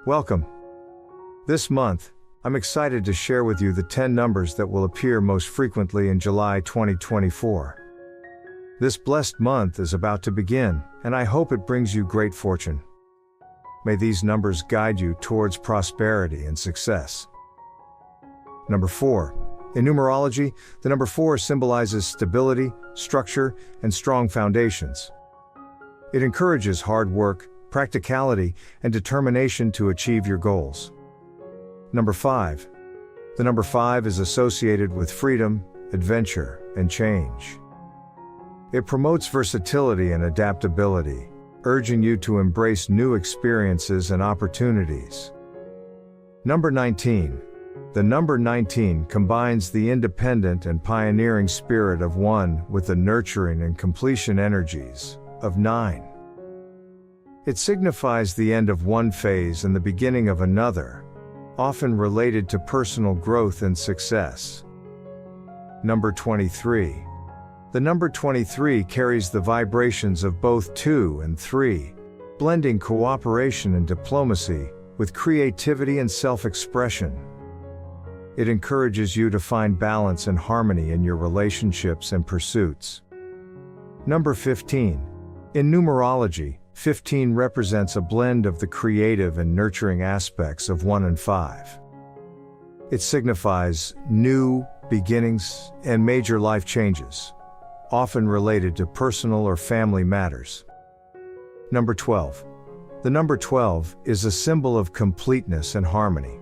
Welcome. This month, I'm excited to share with you the 10 numbers that will appear most frequently in July 2024. This blessed month is about to begin, and I hope it brings you great fortune. May these numbers guide you towards prosperity and success. Number 4. In numerology, the number 4 symbolizes stability, structure, and strong foundations. It encourages hard work, practicality, and determination to achieve your goals. Number 5. The number 5 is associated with freedom, adventure, and change. It promotes versatility and adaptability, urging you to embrace new experiences and opportunities. Number 19. The number 19 combines the independent and pioneering spirit of 1 with the nurturing and completion energies of 9. It signifies the end of one phase and the beginning of another, often related to personal growth and success. Number 23. The number 23 carries the vibrations of both 2 and 3, blending cooperation and diplomacy with creativity and self-expression. It encourages you to find balance and harmony in your relationships and pursuits. Number 15. In numerology, 15 represents a blend of the creative and nurturing aspects of 1 and 5. It signifies new beginnings and major life changes, often related to personal or family matters. Number 12. The number 12 is a symbol of completeness and harmony.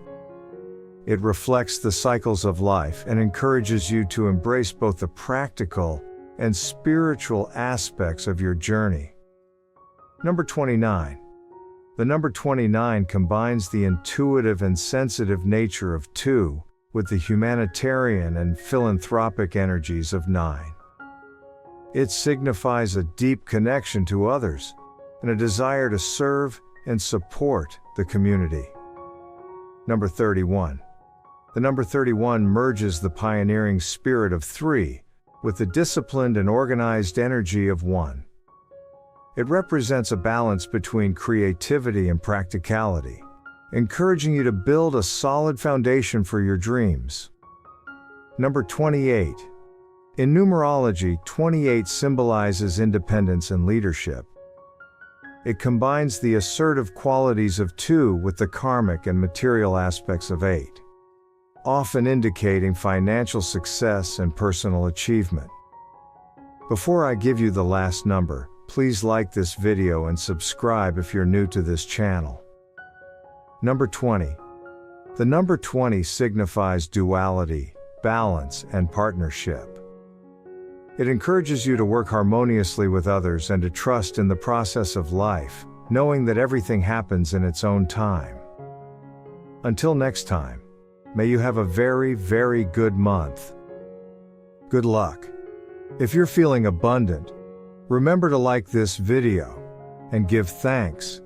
It reflects the cycles of life and encourages you to embrace both the practical and spiritual aspects of your journey. Number 29. The number 29 combines the intuitive and sensitive nature of 2 with the humanitarian and philanthropic energies of 9. It signifies a deep connection to others and a desire to serve and support the community. Number 31. The number 31 merges the pioneering spirit of 3 with the disciplined and organized energy of 1. It represents a balance between creativity and practicality, encouraging you to build a solid foundation for your dreams. Number 28. In numerology, 28 symbolizes independence and leadership. It combines the assertive qualities of 2 with the karmic and material aspects of 8, often indicating financial success and personal achievement. Before I give you the last number, please like this video and subscribe if you're new to this channel. Number 20. The number 20 signifies duality, balance, and partnership. It encourages you to work harmoniously with others and to trust in the process of life, knowing that everything happens in its own time. Until next time, may you have a very, very good month. Good luck. If you're feeling abundant, remember to like this video and give thanks.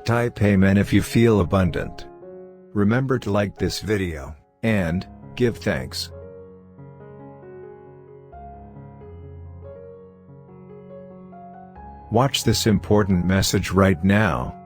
Type Amen if you feel abundant. Remember to like this video and give thanks. Watch this important message right now.